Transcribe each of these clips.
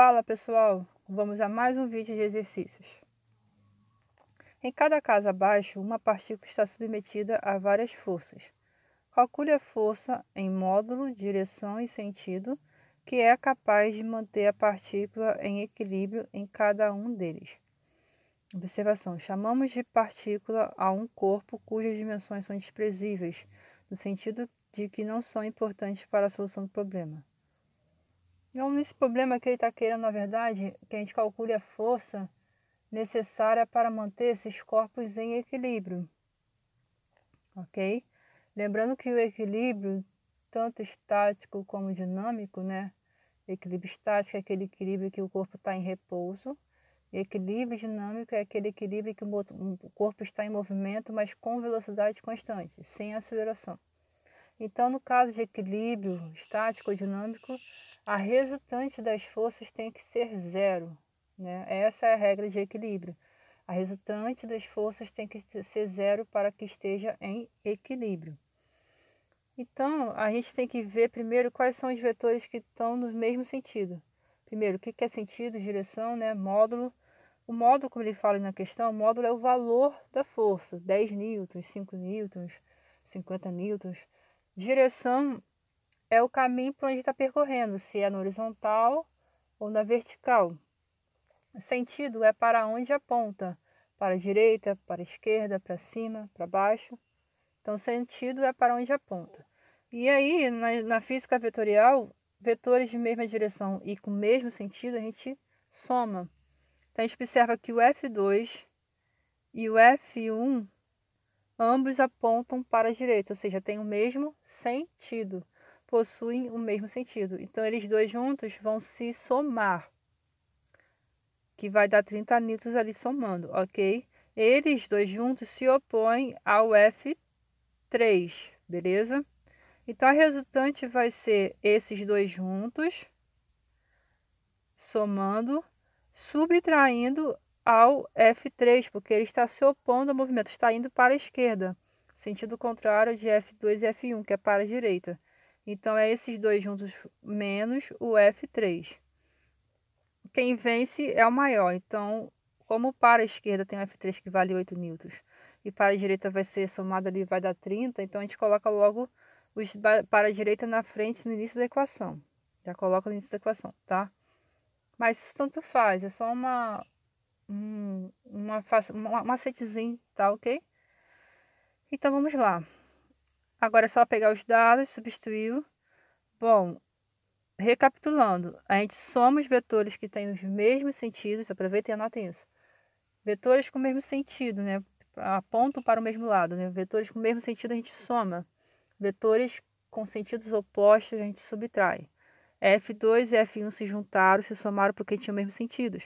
Fala pessoal, vamos a mais um vídeo de exercícios. Em cada caso abaixo, uma partícula está submetida a várias forças. Calcule a força em módulo, direção e sentido que é capaz de manter a partícula em equilíbrio em cada um deles. Observação: chamamos de partícula a um corpo cujas dimensões são desprezíveis, no sentido de que não são importantes para a solução do problema. Então, nesse problema que ele está querendo, na verdade, que a gente calcule a força necessária para manter esses corpos em equilíbrio, ok? Lembrando que o equilíbrio, tanto estático como dinâmico, né? Equilíbrio estático é aquele equilíbrio que o corpo está em repouso, e equilíbrio dinâmico é aquele equilíbrio que o corpo está em movimento, mas com velocidade constante, sem aceleração. Então, no caso de equilíbrio estático ou dinâmico, a resultante das forças tem que ser zero, né? Essa é a regra de equilíbrio. A resultante das forças tem que ser zero para que esteja em equilíbrio. Então, a gente tem que ver primeiro quais são os vetores que estão no mesmo sentido. Primeiro, o que é sentido, direção, né? Módulo. O módulo, como ele fala na questão, o módulo é o valor da força, 10 newtons, 5 newtons, 50 newtons. Direção é o caminho por onde está percorrendo, se é na horizontal ou na vertical. Sentido é para onde aponta, para a direita, para a esquerda, para cima, para baixo. Então, sentido é para onde aponta. E aí, na física vetorial, vetores de mesma direção e com o mesmo sentido, a gente soma. Então, a gente observa que o F2 e o F1 ambos apontam para a direita, ou seja, têm o mesmo sentido, possuem o mesmo sentido. Então, eles dois juntos vão se somar, que vai dar 30 newtons ali somando, ok? Eles dois juntos se opõem ao F3, beleza? Então, a resultante vai ser esses dois juntos, somando, subtraindo ao F3, porque ele está se opondo ao movimento, está indo para a esquerda, sentido contrário de F2 e F1, que é para a direita. Então, é esses dois juntos menos o F3. Quem vence é o maior. Então, como para a esquerda tem o F3 que vale 8 newtons, e para a direita vai ser somado ali, vai dar 30, então a gente coloca logo os para a direita na frente no início da equação. Já coloca no início da equação, tá? Mas tanto faz, é só um macetezinho, tá ok? Então vamos lá. Agora é só pegar os dados, substituir. Bom, recapitulando, a gente soma os vetores que têm os mesmos sentidos, aproveitem e anotem isso. Vetores com o mesmo sentido, né? Apontam para o mesmo lado, né? Vetores com o mesmo sentido a gente soma. Vetores com sentidos opostos a gente subtrai. F2 e F1 se juntaram, se somaram porque tinham o mesmo sentido.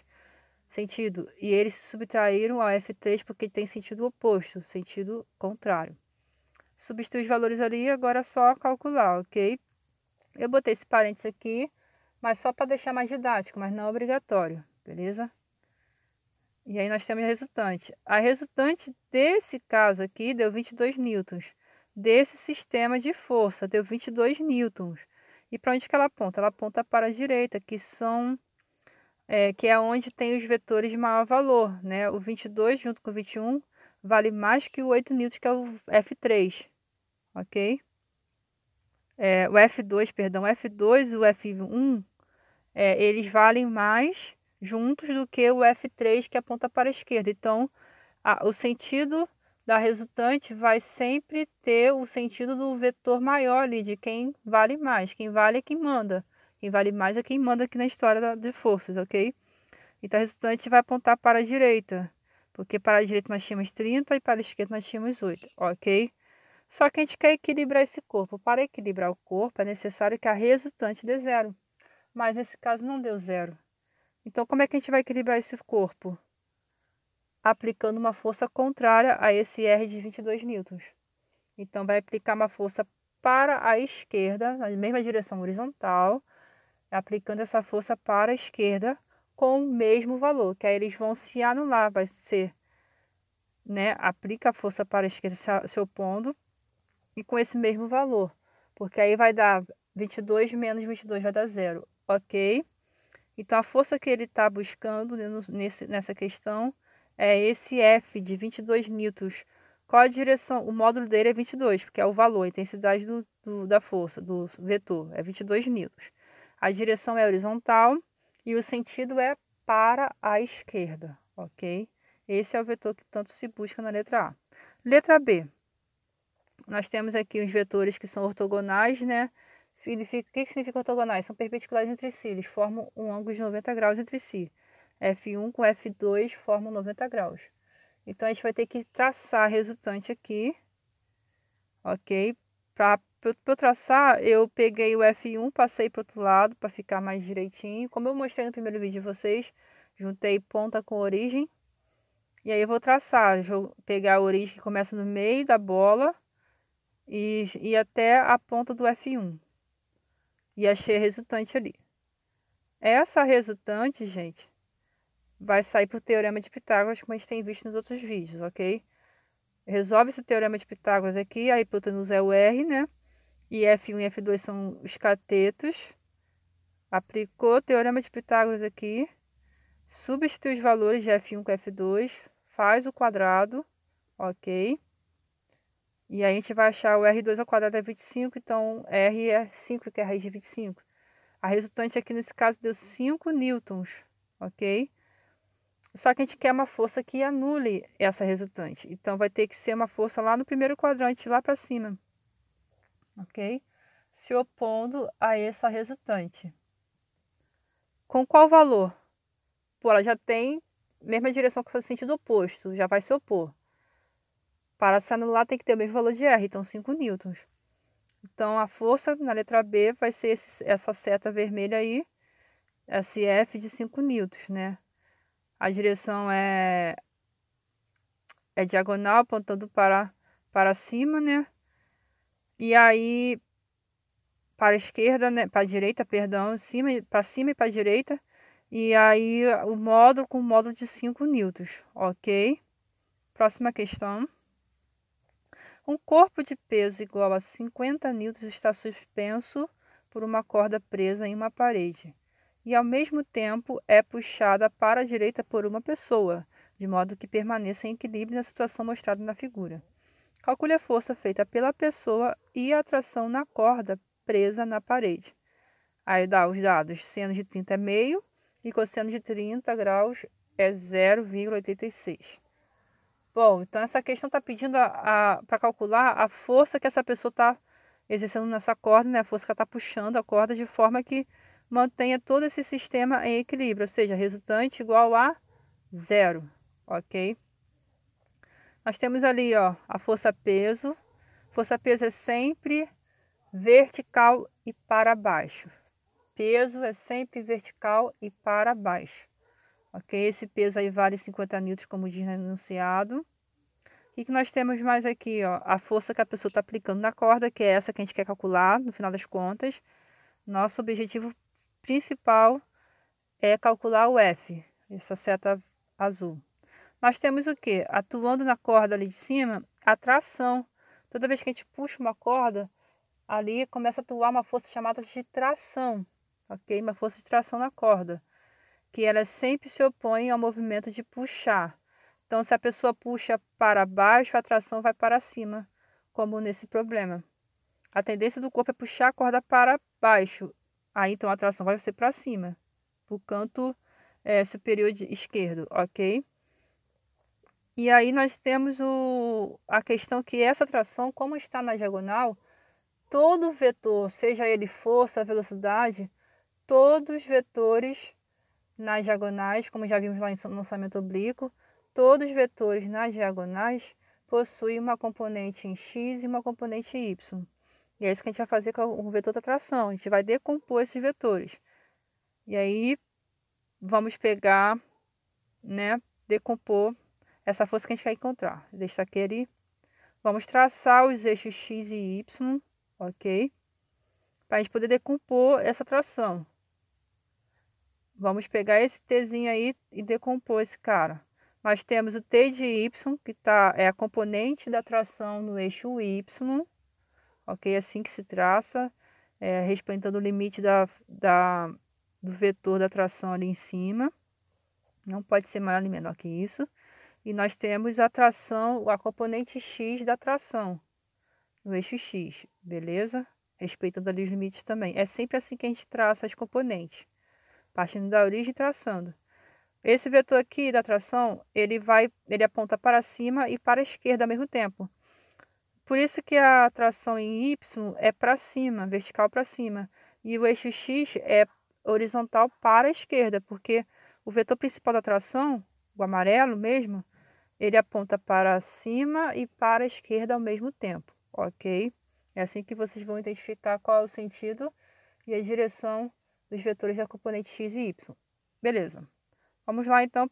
E eles se subtraíram ao F3 porque tem sentido oposto, sentido contrário. Substitui os valores ali, agora é só calcular, ok? Eu botei esse parênteses aqui, mas só para deixar mais didático, mas não obrigatório, beleza? E aí nós temos a resultante. A resultante desse caso aqui deu 22 newtons. Desse sistema de força deu 22 newtons. E para onde que ela aponta? Ela aponta para a direita, que é onde tem os vetores de maior valor, né? O 22 junto com o 21 vale mais que o 8 newtons, que é o F3, ok? O F2, perdão, o F2 e o F1, eles valem mais juntos do que o F3, que aponta para a esquerda. Então, o sentido da resultante vai sempre ter o sentido do vetor maior ali, de quem vale mais. Quem vale é quem manda. Quem vale mais é quem manda aqui na história de forças, ok? Então, a resultante vai apontar para a direita, porque para a direita nós tínhamos 30 e para a esquerda nós tínhamos 8, ok? Só que a gente quer equilibrar esse corpo. Para equilibrar o corpo é necessário que a resultante dê zero, mas nesse caso não deu zero. Então, como é que a gente vai equilibrar esse corpo? Aplicando uma força contrária a esse R de 22 newtons. Então, vai aplicar uma força para a esquerda, na mesma direção horizontal, aplicando essa força para a esquerda com o mesmo valor, que aí eles vão se anular, vai ser, né, aplica a força para a esquerda se opondo e com esse mesmo valor, porque aí vai dar 22 menos 22 vai dar zero, ok? Então, a força que ele está buscando nessa questão é esse F de 22 newtons. Qual a direção? O módulo dele é 22, porque é o valor, a intensidade da força, do vetor, é 22 newtons. A direção é horizontal e o sentido é para a esquerda, ok? Esse é o vetor que tanto se busca na letra A. Letra B. Nós temos aqui os vetores que são ortogonais, né? O que significa ortogonais? São perpendiculares entre si, eles formam um ângulo de 90 graus entre si. F1 com F2 formam 90 graus. Então, a gente vai ter que traçar a resultante aqui, ok? Para eu traçar, eu peguei o F1, passei para o outro lado para ficar mais direitinho. Como eu mostrei no primeiro vídeo de vocês, juntei ponta com origem. E aí eu vou traçar, vou pegar a origem que começa no meio da bola e até a ponta do F1. E achei a resultante ali. Essa resultante, gente, vai sair para o Teorema de Pitágoras, como a gente tem visto nos outros vídeos, ok? Resolve esse Teorema de Pitágoras aqui, a hipotenusa é o R, né? E F1 e F2 são os catetos. Aplicou o Teorema de Pitágoras aqui, substitui os valores de F1 com F2, faz o quadrado, ok? E aí a gente vai achar o R2 ao quadrado é 25, então R é 5, que é a raiz de 25. A resultante aqui nesse caso deu 5 newtons, ok? Só que a gente quer uma força que anule essa resultante. Então vai ter que ser uma força lá no primeiro quadrante, lá para cima, ok? Se opondo a essa resultante. Com qual valor? Pô, ela já tem mesma direção que o sentido oposto, já vai se opor. Para se anular tem que ter o mesmo valor de R, então 5 newtons. Então, a força na letra B vai ser essa seta vermelha aí, esse F de 5 newtons, né? A direção é diagonal, apontando para cima, né? E aí, para a esquerda, né? Para a direita, perdão, para cima e para a direita. E aí, o módulo com o módulo de 5 newtons, ok? Próxima questão. Um corpo de peso igual a 50 newtons está suspenso por uma corda presa em uma parede e, ao mesmo tempo, é puxada para a direita por uma pessoa, de modo que permaneça em equilíbrio na situação mostrada na figura. Calcule a força feita pela pessoa e a atração na corda presa na parede. Aí dá os dados: seno de 30 é meio e cosseno de 30 graus é 0,86. Bom, então essa questão está pedindo para calcular a força que essa pessoa está exercendo nessa corda, né? A força que ela está puxando a corda de forma que mantenha todo esse sistema em equilíbrio, ou seja, resultante igual a zero, ok? Nós temos ali, ó, a força-peso. Força-peso é sempre vertical e para baixo. Peso é sempre vertical e para baixo, ok? Esse peso aí vale 50 newtons, como diz no enunciado. O que nós temos mais aqui, ó? A força que a pessoa está aplicando na corda, que é essa que a gente quer calcular, no final das contas. Nosso objetivo principal é calcular o F, essa seta azul. Nós temos o quê? Atuando na corda ali de cima, a tração. Toda vez que a gente puxa uma corda, ali começa a atuar uma força chamada de tração, ok? Uma força de tração na corda, que ela sempre se opõe ao movimento de puxar. Então, se a pessoa puxa para baixo, a tração vai para cima, como nesse problema. A tendência do corpo é puxar a corda para baixo. Aí, então, a tração vai ser para cima, para o canto superior esquerdo, ok? E aí nós temos a questão que essa tração, como está na diagonal, todo vetor, seja ele força, velocidade, todos os vetores nas diagonais, como já vimos lá no lançamento oblíquo, todos os vetores nas diagonais possuem uma componente em x e uma componente em y. E é isso que a gente vai fazer com o vetor da tração. A gente vai decompor esses vetores. E aí, vamos pegar, né, decompor essa força que a gente quer encontrar. Deixa aqui ali. Vamos traçar os eixos x e y, ok? Para a gente poder decompor essa tração. Vamos pegar esse Tzinho aí e decompor esse cara. Nós temos o T de Y, que é a componente da tração no eixo Y, ok? Assim que se traça, respeitando o limite do vetor da tração ali em cima. Não pode ser maior nem menor que isso. E nós temos a tração, a componente x da tração, no eixo x, beleza? Respeitando ali os limites também. É sempre assim que a gente traça as componentes, partindo da origem e traçando. Esse vetor aqui da tração, ele aponta para cima e para a esquerda ao mesmo tempo. Por isso que a tração em y é para cima, vertical para cima. E o eixo x é horizontal para a esquerda, porque o vetor principal da tração, o amarelo mesmo, ele aponta para cima e para a esquerda ao mesmo tempo, ok? É assim que vocês vão identificar qual é o sentido e a direção dos vetores da componente x e y. Beleza. Vamos lá então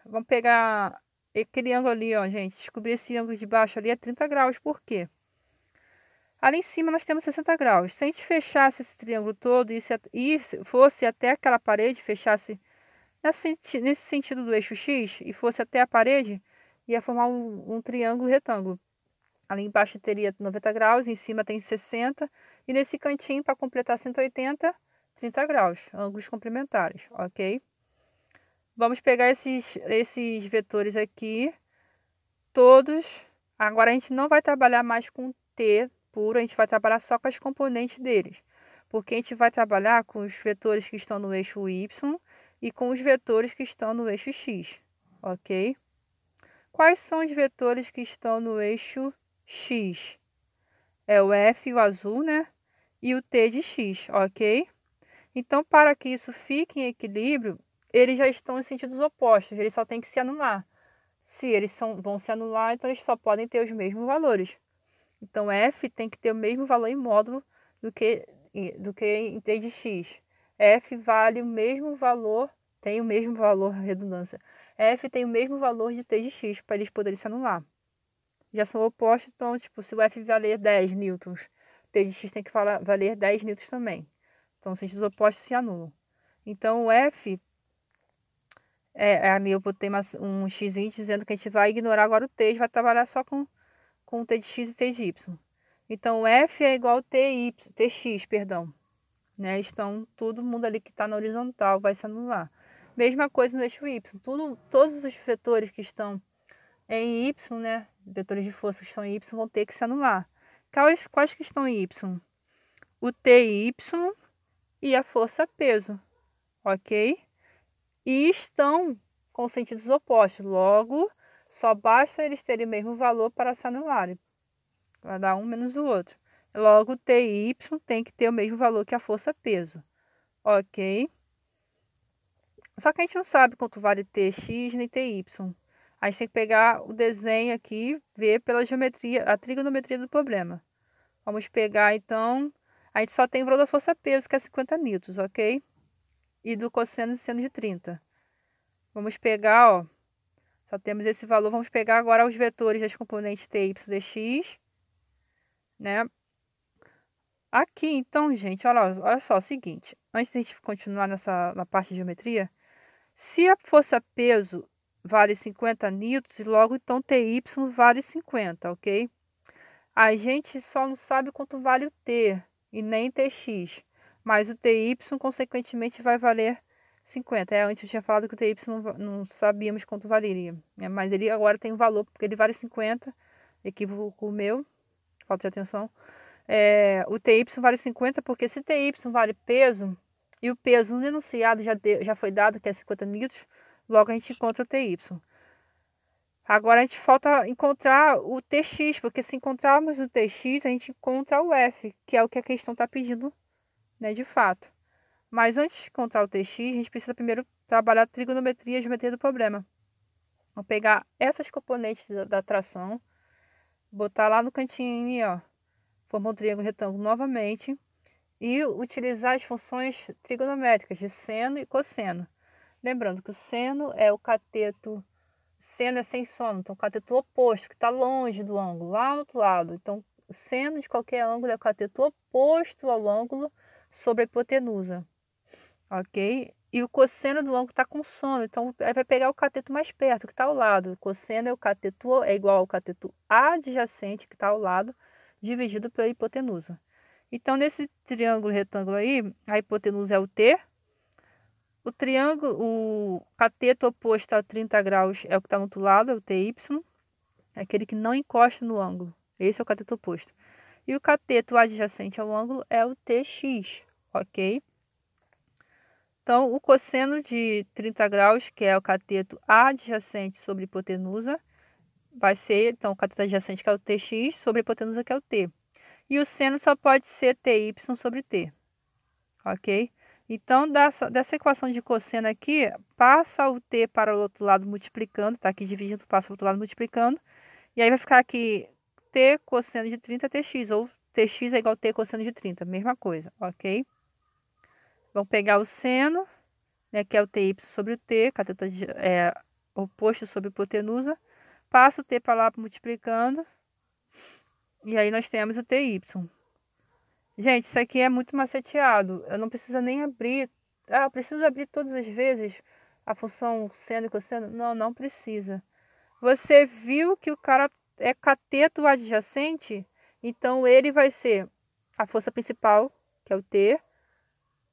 vamos pegar aquele ângulo ali, ó, gente. Descobrir esse ângulo de baixo ali é 30 graus, por quê? Ali em cima nós temos 60 graus. Se a gente fechasse esse triângulo todo e fosse até aquela parede, fechasse nesse sentido do eixo X e fosse até a parede, ia formar um triângulo retângulo. Ali embaixo teria 90 graus, em cima tem 60, e nesse cantinho, para completar 180, 30 graus, ângulos complementares, ok? Vamos pegar esses vetores aqui, todos. Agora a gente não vai trabalhar mais com T puro, a gente vai trabalhar só com as componentes deles. Porque a gente vai trabalhar com os vetores que estão no eixo Y e com os vetores que estão no eixo X, ok? Quais são os vetores que estão no eixo X? É o F, o azul, né? E o T de X, ok? Então, para que isso fique em equilíbrio, eles já estão em sentidos opostos, eles só têm que se anular. Se eles vão se anular, então eles só podem ter os mesmos valores. Então, F tem que ter o mesmo valor em módulo do que em T de X. F vale o mesmo valor, tem o mesmo valor, redundância. F tem o mesmo valor de T de X, para eles poderem se anular. Já são opostos, então, tipo, se o F valer 10 newtons, T de X tem que valer 10 newtons também. Então, os sentidos opostos se anulam. Então, o F, ali eu botei um x dizendo que a gente vai ignorar agora o T, a gente vai trabalhar só com T de X e T de Y. Então, o F é igual a TX, perdão. Né? Todo mundo ali que está na horizontal vai se anular. Mesma coisa no eixo Y. Todos os vetores que estão em Y, né? Vetores de força que estão em Y vão ter que se anular. Quais que estão em Y? O TY e a força peso, ok? E estão com sentidos opostos. Logo, só basta eles terem o mesmo valor para se anularem. Vai dar um menos o outro. Logo, o TY tem que ter o mesmo valor que a força peso, ok? Só que a gente não sabe quanto vale TX nem TY. A gente tem que pegar o desenho aqui, ver pela geometria, a trigonometria do problema. Vamos pegar, então, a gente só tem o valor da força-peso, que é 50 newtons, ok? E do cosseno e seno de 30. Vamos pegar, ó, só temos esse valor. Vamos pegar agora os vetores das componentes T, Y, dx, né? Aqui, então, gente, olha só, é o seguinte. Antes de a gente continuar na parte de geometria, se a força-peso vale 50 newtons, logo então TY vale 50, ok? A gente só não sabe quanto vale o T e nem TX, mas o TY consequentemente vai valer 50. Antes eu tinha falado que o TY não sabíamos quanto valeria, né? Mas ele agora tem um valor, porque ele vale 50, equívoco meu, falta de atenção. O TY vale 50 porque se TY vale peso, e o peso no enunciado já foi dado, que é 50 newtons, logo a gente encontra o TY. Agora a gente falta encontrar o TX, porque se encontrarmos o TX, a gente encontra o F, que é o que a questão está pedindo, né, de fato. Mas antes de encontrar o TX, a gente precisa primeiro trabalhar a trigonometria e a geometria do problema. Vamos pegar essas componentes da tração, botar lá no cantinho, ó, formar um triângulo retângulo novamente, e utilizar as funções trigonométricas de seno e cosseno. Lembrando que o seno é o cateto, seno é sem sono, então o cateto oposto, que está longe do ângulo, lá no outro lado. Então, o seno de qualquer ângulo é o cateto oposto ao ângulo sobre a hipotenusa, ok? E o cosseno do ângulo está com sono, então vai pegar o cateto mais perto, que está ao lado. O cosseno é igual ao cateto adjacente, que está ao lado, dividido pela hipotenusa. Então, nesse triângulo retângulo aí, a hipotenusa é o T. O triângulo, o cateto oposto a 30 graus é o que está no outro lado, é o TY. É aquele que não encosta no ângulo. Esse é o cateto oposto. E o cateto adjacente ao ângulo é o TX, ok? Então, o cosseno de 30 graus, que é o cateto adjacente sobre hipotenusa, vai ser, então, o cateto adjacente, que é o TX, sobre a hipotenusa, que é o T. E o seno só pode ser TY sobre T, ok? Então, dessa equação de cosseno aqui, passa o T para o outro lado multiplicando, tá aqui dividindo, passa para o outro lado multiplicando, e aí vai ficar aqui T cosseno de 30 TX, ou TX é igual a T cosseno de 30, mesma coisa, ok? Vamos pegar o seno, né, que é o TY sobre o T, cateto oposto sobre hipotenusa, passa o T para lá multiplicando, e aí nós temos o TY. Gente, isso aqui é muito maceteado, eu não preciso nem abrir. Ah, eu preciso abrir todas as vezes a função seno e cosseno? Não, não precisa. Você viu que o cara é cateto adjacente, então ele vai ser a força principal, que é o T,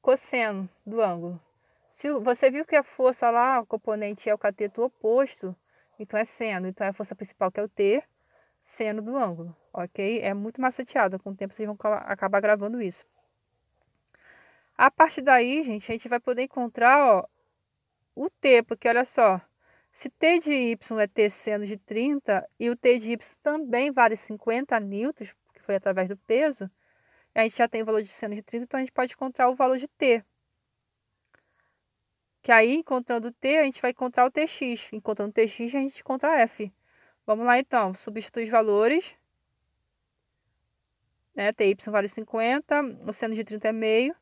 cosseno do ângulo. Se você viu que a força lá, o componente é o cateto oposto, então é seno. Então é a força principal, que é o T, seno do ângulo, ok? É muito maceteado, com o tempo vocês vão acabar gravando isso. A partir daí, gente, a gente vai poder encontrar, ó, o T, porque olha só, se T de Y é T seno de 30 e o T de Y também vale 50 newtons, que foi através do peso, a gente já tem o valor de seno de 30, então a gente pode encontrar o valor de T. Que aí, encontrando T, a gente vai encontrar o TX. Encontrando TX, a gente encontra F. Vamos lá, então. Substituir os valores. Né? TY vale 50, o seno de 30 é meio.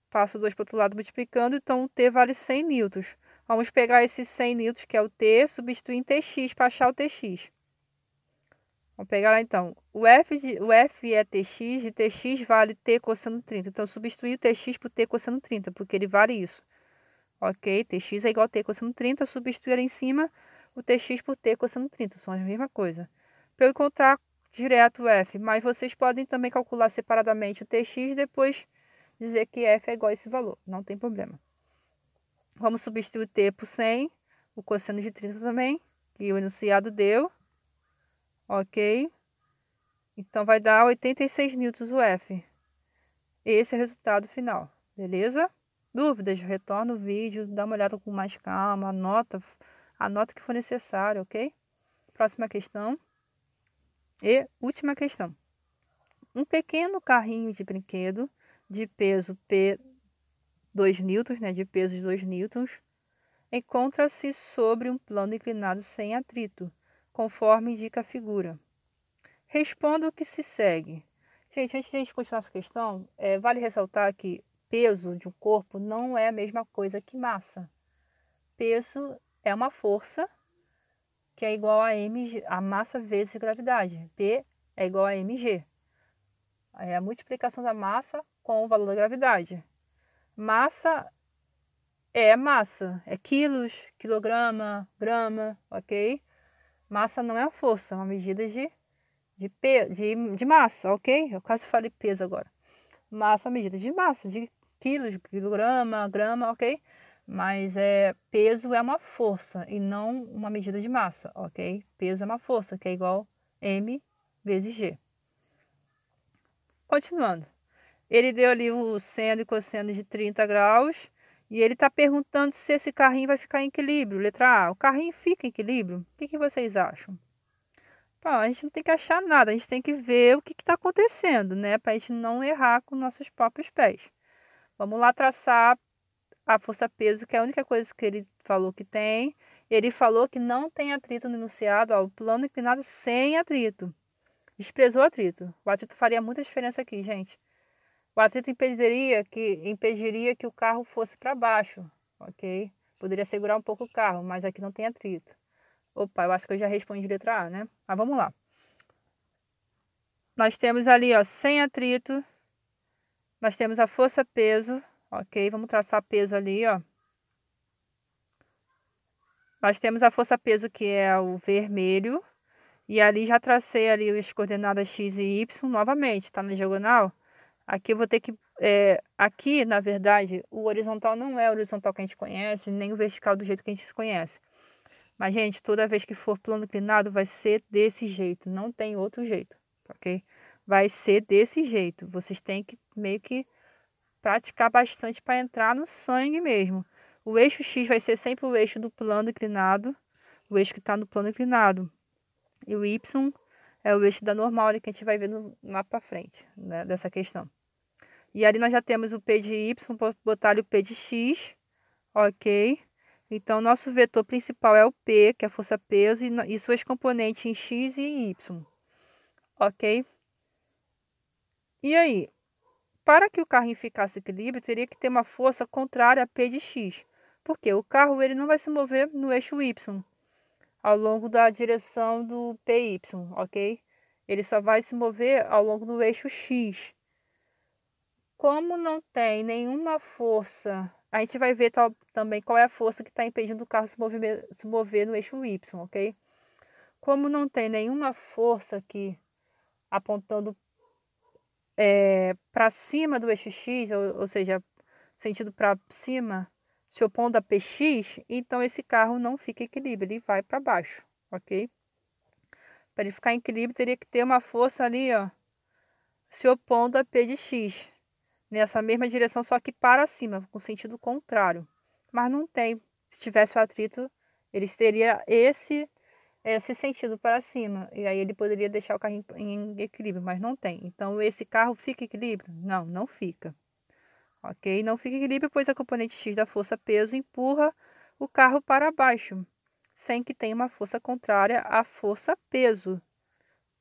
Passo 2 para o outro lado multiplicando, então o T vale 100 newtons. Vamos pegar esses 100 newtons, que é o T, substituir em TX para achar o TX. Vamos pegar lá, então. O F é TX, e TX vale T cosseno 30. Então, substituir o TX por T cosseno 30, porque ele vale isso. Ok? TX é igual a T cosseno 30, substituir em cima o TX por T cosseno 30, são a mesma coisa. Para eu encontrar direto o F, mas vocês podem também calcular separadamente o TX e depois dizer que F é igual a esse valor, não tem problema. Vamos substituir o T por 100, o cosseno de 30 também, que o enunciado deu, ok? Então vai dar 86 newtons o F. Esse é o resultado final, beleza? Dúvidas? Retorna o vídeo, dá uma olhada com mais calma, anota o que for necessário, ok? Próxima questão. E última questão. Um pequeno carrinho de brinquedo de peso P 2 newtons, né, de peso de 2 newtons, encontra-se sobre um plano inclinado sem atrito, conforme indica a figura. Responda o que se segue. Gente, antes de a gente continuar essa questão, vale ressaltar que peso de um corpo não é a mesma coisa que massa. Peso é uma força que é igual a mg, a massa vezes gravidade. P é igual a mg. É a multiplicação da massa com o valor da gravidade. Massa é quilos, quilograma, grama, ok? Massa não é a força, é uma medida de massa, ok? Eu quase falei peso agora. Massa, medida de massa, de quilos, quilograma, grama, ok? Mas peso é uma força e não uma medida de massa, ok? Peso é uma força, que é igual m vezes g. Continuando. Ele deu ali o seno e cosseno de 30 graus e ele está perguntando se esse carrinho vai ficar em equilíbrio. Letra A, o carrinho fica em equilíbrio? O que vocês acham? Bom, a gente não tem que achar nada, a gente tem que ver o que está acontecendo, né? Para a gente não errar com nossos próprios pés. Vamos lá traçar a força-peso, que é a única coisa que ele falou que tem. Ele falou que não tem atrito no enunciado, ó, o plano inclinado sem atrito. Desprezou o atrito. O atrito faria muita diferença aqui, gente. O atrito impediria que o carro fosse para baixo, ok? Poderia segurar um pouco o carro, mas aqui não tem atrito. Opa, eu acho que eu já respondi letra A, né? Mas vamos lá. Nós temos ali, ó, sem atrito. Nós temos a força-peso, ok? Vamos traçar peso ali, ó. Nós temos a força-peso, que é o vermelho. E ali já tracei ali as coordenadas x e y novamente, tá na diagonal. Aqui eu vou ter que... aqui, na verdade, o horizontal não é o horizontal que a gente conhece, nem o vertical do jeito que a gente se conhece. Mas, gente, toda vez que for plano inclinado, vai ser desse jeito. Não tem outro jeito, ok? Vai ser desse jeito. Vocês têm que meio que praticar bastante para entrar no sangue mesmo. O eixo X vai ser sempre o eixo do plano inclinado. O eixo que está no plano inclinado. E o Y é o eixo da normal ali que a gente vai ver lá para frente, né, dessa questão. E ali nós já temos o P de Y, vou botar ali o P de X, ok? Então, nosso vetor principal é o P, que é a força-peso, e suas componentes em X e em Y, ok? E aí, para que o carrinho ficasse equilíbrio, teria que ter uma força contrária a P de X, porque o carro ele não vai se mover no eixo Y, ao longo da direção do PY, ok? Ele só vai se mover ao longo do eixo X. Como não tem nenhuma força, a gente vai ver também qual é a força que está impedindo o carro se mover no eixo Y, ok? Como não tem nenhuma força aqui apontando para cima do eixo X, ou seja, sentido para cima, se opondo a PX, então esse carro não fica em equilíbrio, ele vai para baixo, ok? Para ele ficar em equilíbrio, teria que ter uma força ali, ó, se opondo a P de X. Nessa mesma direção, só que para cima, com sentido contrário. Mas não tem. Se tivesse o atrito, ele teria esse sentido para cima. E aí ele poderia deixar o carro em equilíbrio, mas não tem. Então, esse carro fica em equilíbrio? Não, não fica. Ok? Não fica em equilíbrio, pois a componente X da força-peso empurra o carro para baixo, sem que tenha uma força contrária à força-peso.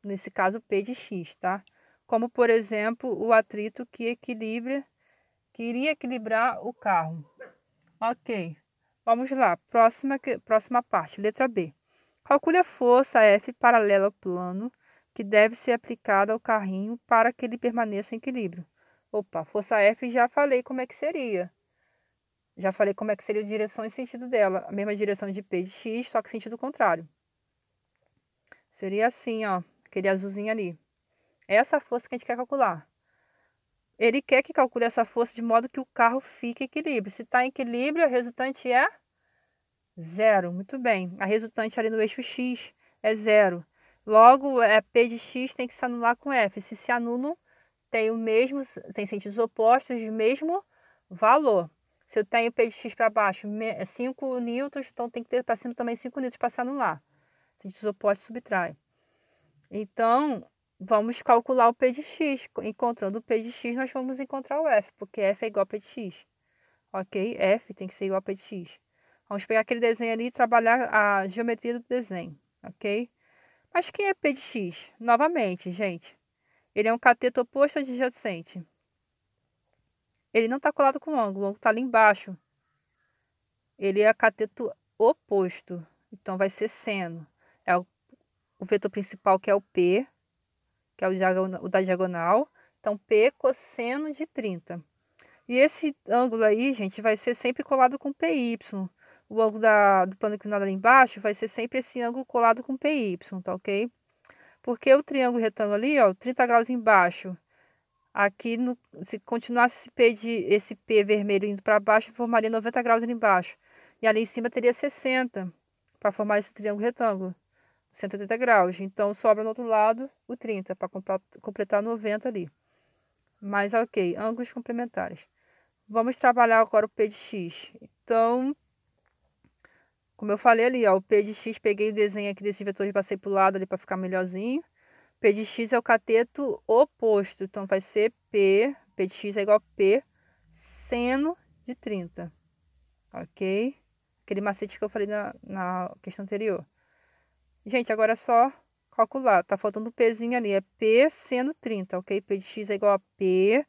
Nesse caso, P de X, tá? Como, por exemplo, o atrito que iria equilibrar o carro. Ok, vamos lá. Próxima parte, letra B. Calcule a força F paralela ao plano que deve ser aplicada ao carrinho para que ele permaneça em equilíbrio. Opa, força F já falei como é que seria. Já falei como é que seria a direção e sentido dela. A mesma direção de P de X, só que sentido contrário. Seria assim, ó, aquele azulzinho ali. Essa força que a gente quer calcular. Ele quer que calcule essa força de modo que o carro fique em equilíbrio. Se está em equilíbrio, a resultante é zero. Muito bem. A resultante ali no eixo X é zero. Logo, P de X tem que se anular com F. Se anulam, tem sentidos opostos, mesmo valor. Se eu tenho P de X para baixo, 5 newtons, então tem que ter para cima também 5 newtons para se anular. Sentidos opostos subtrai. Então, vamos calcular o P de X. Encontrando o P de X, nós vamos encontrar o F, porque F é igual a P de X. Ok? F tem que ser igual a P de X. Vamos pegar aquele desenho ali e trabalhar a geometria do desenho. Ok? Mas quem é P de X? Novamente, gente. Ele é um cateto oposto adjacente. Ele não está colado com o ângulo está ali embaixo. Ele é cateto oposto. Então, vai ser seno. É o vetor principal, que é o P, que é o da diagonal. Então, P cosseno de 30. E esse ângulo aí, gente, vai ser sempre colado com PY. O ângulo do plano inclinado ali embaixo vai ser sempre esse ângulo colado com PY, tá ok? Porque o triângulo retângulo ali, ó, 30 graus embaixo. Aqui, se continuasse esse P vermelho indo para baixo, formaria 90 graus ali embaixo. E ali em cima teria 60 para formar esse triângulo retângulo. 180 graus. Então, sobra no outro lado o 30 para completar 90 ali. Mas, ok, ângulos complementares. Vamos trabalhar agora o P de X. Então, como eu falei ali, ó, o P de X, peguei o desenho aqui desse vetor e passei para o lado ali para ficar melhorzinho. P de X é o cateto oposto. Então, vai ser P de X é igual a P seno de 30. Ok? Aquele macete que eu falei na questão anterior. Gente, agora é só calcular. Tá faltando o Pzinho ali. É P seno 30, ok? P de X é igual a P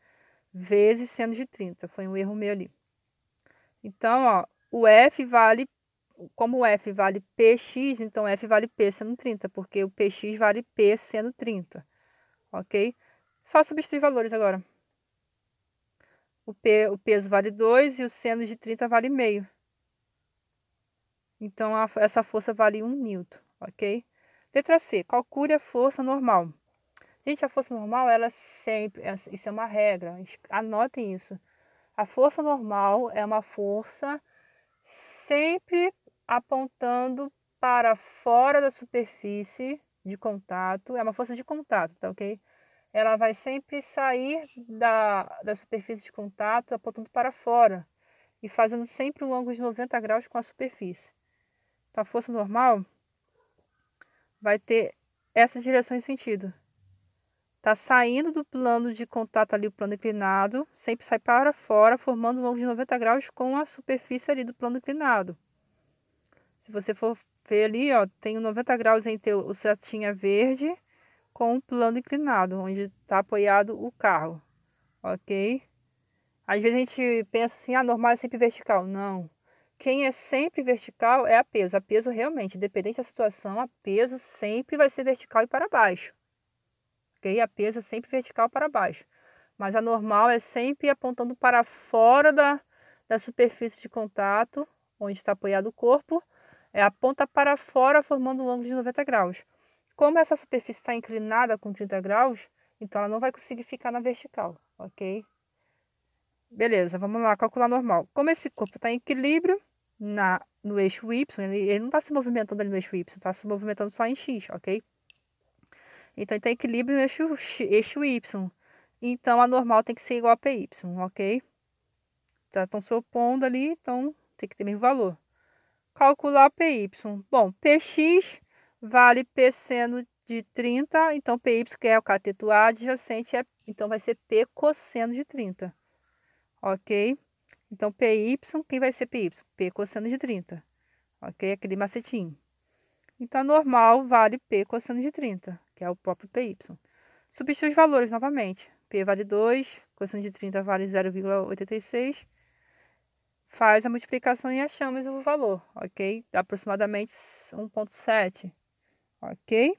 vezes seno de 30. Foi um erro meu ali. Então, ó, como o F vale Px, então F vale P sendo 30, porque o Px vale P sendo 30, ok? Só substituir valores agora. O peso vale 2 e o seno de 30 vale meio. Então, essa força vale 1 newton, ok? Letra C, calcule a força normal. Gente, a força normal, ela sempre, isso é uma regra, anotem isso. A força normal é uma força sempre apontando para fora da superfície de contato, é uma força de contato, tá ok? Ela vai sempre sair da superfície de contato apontando para fora e fazendo sempre um ângulo de 90 graus com a superfície. Então, a força normal vai ter essa direção e sentido. Está saindo do plano de contato ali, o plano inclinado, sempre sai para fora, formando um ângulo de 90 graus com a superfície ali do plano inclinado. Se você for ver ali, ó, tem 90 graus entre o setinha verde com o plano inclinado, onde está apoiado o carro, ok? Às vezes a gente pensa assim, normal é sempre vertical. Não. Quem é sempre vertical é a peso. A peso realmente, independente da situação, a peso sempre vai ser vertical e para baixo. Ok? A peso é sempre vertical para baixo. Mas a normal é sempre apontando para fora da superfície de contato, onde está apoiado o corpo. Aponta para fora, formando um ângulo de 90 graus. Como essa superfície está inclinada com 30 graus, então ela não vai conseguir ficar na vertical, ok? Beleza, vamos lá, calcular normal. Como esse corpo está em equilíbrio no eixo Y, ele não está se movimentando ali no eixo Y, está se movimentando só em X, ok? Então, ele está em equilíbrio no eixo Y. Então, a normal tem que ser igual a PY, ok? Estão se opondo ali, então tem que ter o mesmo valor. Calcular PY. Bom, PX vale P seno de 30, então PY, que é o cateto A adjacente, então vai ser P cosseno de 30. Ok? Então, PY, quem vai ser PY? P cosseno de 30. Ok? Aquele macetinho. Então, a normal vale P cosseno de 30, que é o próprio PY. Substitui os valores novamente. P vale 2, cosseno de 30 vale 0,86. Faz a multiplicação e achamos o valor, ok? Aproximadamente 1,7. Ok?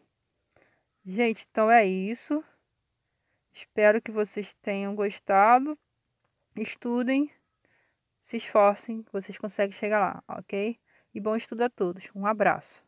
Gente, então é isso. Espero que vocês tenham gostado. Estudem, se esforcem, vocês conseguem chegar lá, ok? E bom estudo a todos. Um abraço.